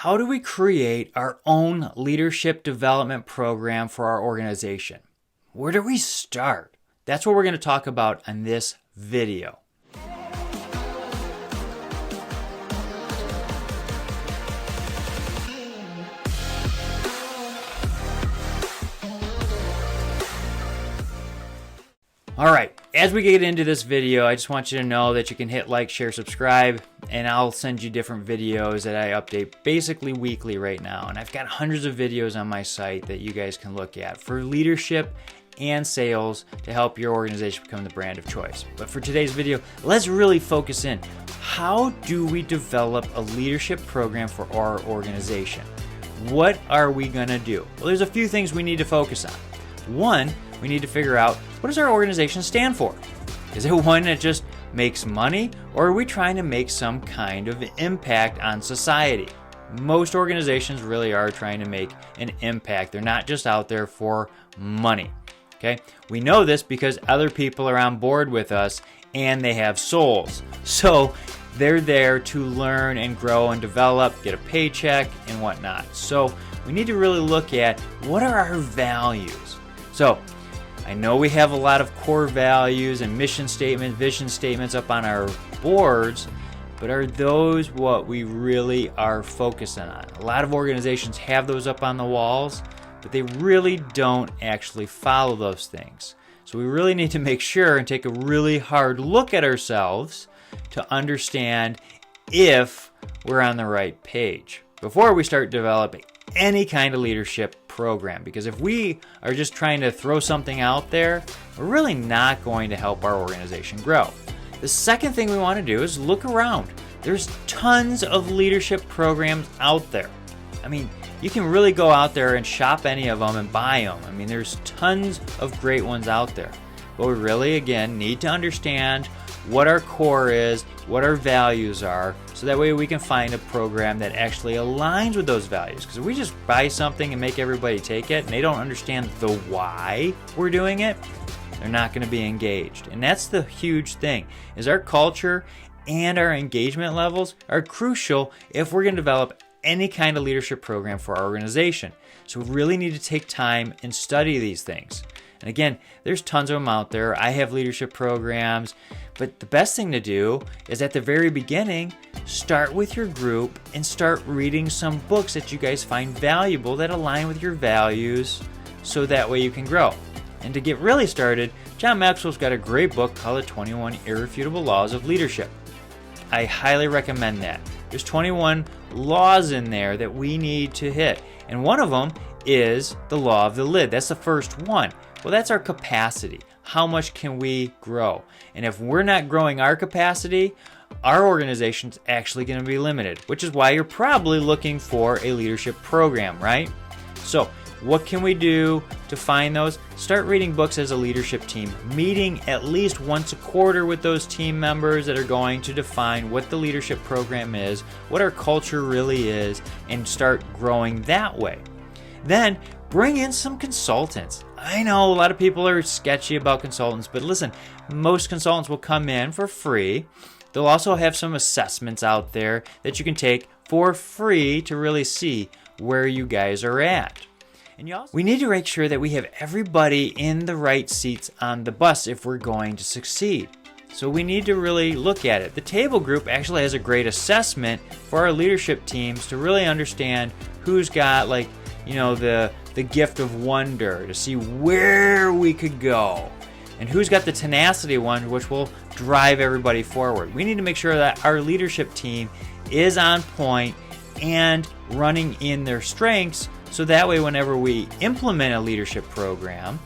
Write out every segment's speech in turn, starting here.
how do we create our own leadership development program for our organization? Where do we start? That's what we're going to talk about in this video. All right, as we get into this video, I just want you to know that you can hit like, share, subscribe, and I'll send you different videos that I update basically weekly right now. And I've got hundreds of videos on my site that you guys can look at for leadership and sales to help your organization become the brand of choice. But for today's video, let's really focus in. How do we develop a leadership program for our organization? What are we gonna do? Well, there's a few things we need to focus on. One, we need to figure out, what does our organization stand for? Is it one that just makes money, or are we trying to make some kind of impact on society? Most organizations really are trying to make an impact. They're not just out there for money. Okay? We know this because other people are on board with us and they have souls. So they're there to learn and grow and develop, get a paycheck and whatnot. So we need to really look at, what are our values? So I know we have a lot of core values and mission statements, vision statements up on our boards, but are those what we really are focusing on? A lot of organizations have those up on the walls, but they really don't actually follow those things. So we really need to make sure and take a really hard look at ourselves to understand if we're on the right page before we start developing any kind of leadership program. Because if we are just trying to throw something out there, we're really not going to help our organization grow. The second thing we want to do is look around. There's tons of leadership programs out there. I mean, you can really go out there and shop any of them and buy them. I mean, there's tons of great ones out there. But we really, again, need to understand what our core is, what our values are, so that way we can find a program that actually aligns with those values. Because if we just buy something and make everybody take it, and they don't understand the why we're doing it, they're not going to be engaged. And that's the huge thing, is our culture and our engagement levels are crucial if we're going to develop any kind of leadership program for our organization. So we really need to take time and study these things. And again, there's tons of them out there. I have leadership programs, but the best thing to do is at the very beginning, start with your group and start reading some books that you guys find valuable that align with your values, so that way you can grow. And to get really started, John Maxwell's got a great book called The 21 Irrefutable Laws of Leadership. I highly recommend that. There's 21 laws in there that we need to hit. And one of them is the law of the lid. That's the first one. Well, that's our capacity. How much can we grow? And if we're not growing our capacity, our organization's actually going to be limited, which is why you're probably looking for a leadership program, right? So what can we do to find those? Start reading books as a leadership team, meeting at least once a quarter with those team members that are going to define what the leadership program is, what our culture really is, and start growing that way. Then bring in some consultants. I know a lot of people are sketchy about consultants, but listen, most consultants will come in for free. They'll also have some assessments out there that you can take for free to really see where you guys are at. And we need to make sure that we have everybody in the right seats on the bus if we're going to succeed. So we need to really look at it. The table group actually has a great assessment for our leadership teams to really understand who's got, like, you know, the gift of wonder, to see where we could go, and who's got the tenacity one, which will drive everybody forward. We need to make sure that our leadership team is on point and running in their strengths, so that way whenever we implement a leadership program,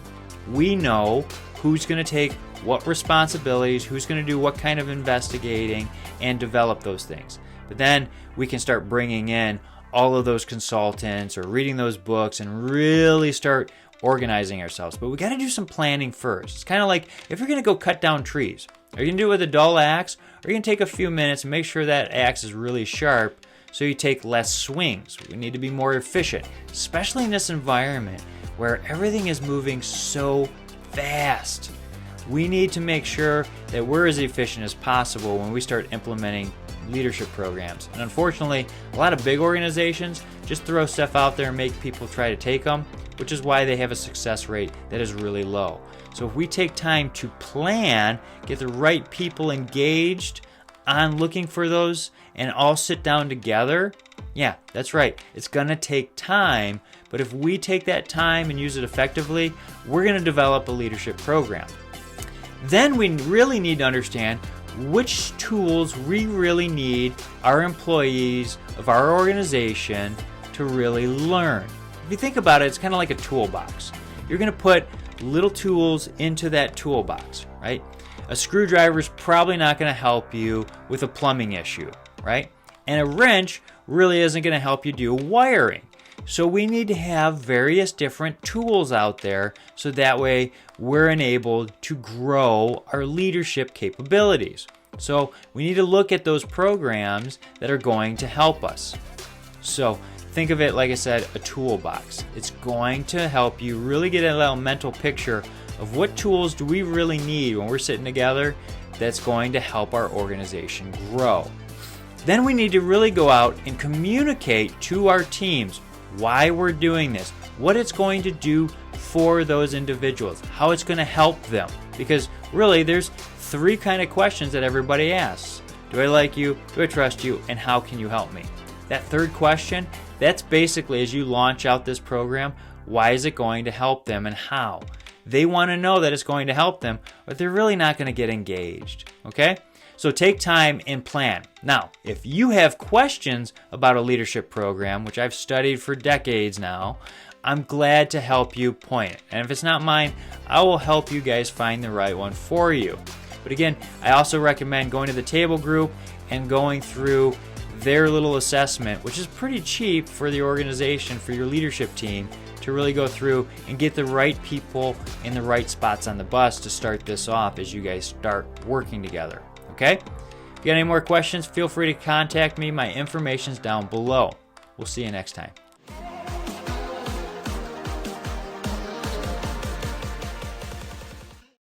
we know who's going to take what responsibilities, who's going to do what kind of investigating, and develop those things. But then we can start bringing in all of those consultants or reading those books and really start organizing ourselves. But we got to do some planning first. It's kind of like if you're going to go cut down trees, are you going to do it with a dull axe, or are you going to take a few minutes and make sure that axe is really sharp so you take less swings? We need to be more efficient, especially in this environment where everything is moving so fast. we need to make sure that we're as efficient as possible when we start implementing leadership programs. And unfortunately, a lot of big organizations just throw stuff out there and make people try to take them, which is why they have a success rate that is really low. So if we take time to plan, get the right people engaged on looking for those, and all sit down together, yeah, that's right. It's going to take time, but if we take that time and use it effectively, we're going to develop a leadership program. Then we really need to understand which tools we really need our employees of our organization to really learn. If you think about it, it's kind of like a toolbox. You're going to put little tools into that toolbox, right? A screwdriver is probably not going to help you with a plumbing issue, right? And a wrench really isn't going to help you do wiring. So we need to have various different tools out there so that way we're enabled to grow our leadership capabilities. So we need to look at those programs that are going to help us. So think of it, like I said, a toolbox. It's going to help you really get a little mental picture of what tools do we really need when we're sitting together that's going to help our organization grow. Then we need to really go out and communicate to our teams why we're doing this, what it's going to do for those individuals, how it's going to help them. Because really, there's three kind of questions that everybody asks. Do I like you? Do I trust you? And how can you help me? That third question, that's basically, as you launch out this program, why is it going to help them and how? They want to know that it's going to help them, but they're really not going to get engaged, okay? So take time and plan. Now, if you have questions about a leadership program, which I've studied for decades now, I'm glad to help you point it. And if it's not mine, I will help you guys find the right one for you. But again, I also recommend going to the table group and going through their little assessment, which is pretty cheap for the organization, for your leadership team, to really go through and get the right people in the right spots on the bus to start this off as you guys start working together. Okay? If you got any more questions, feel free to contact me. My information's down below. We'll see you next time.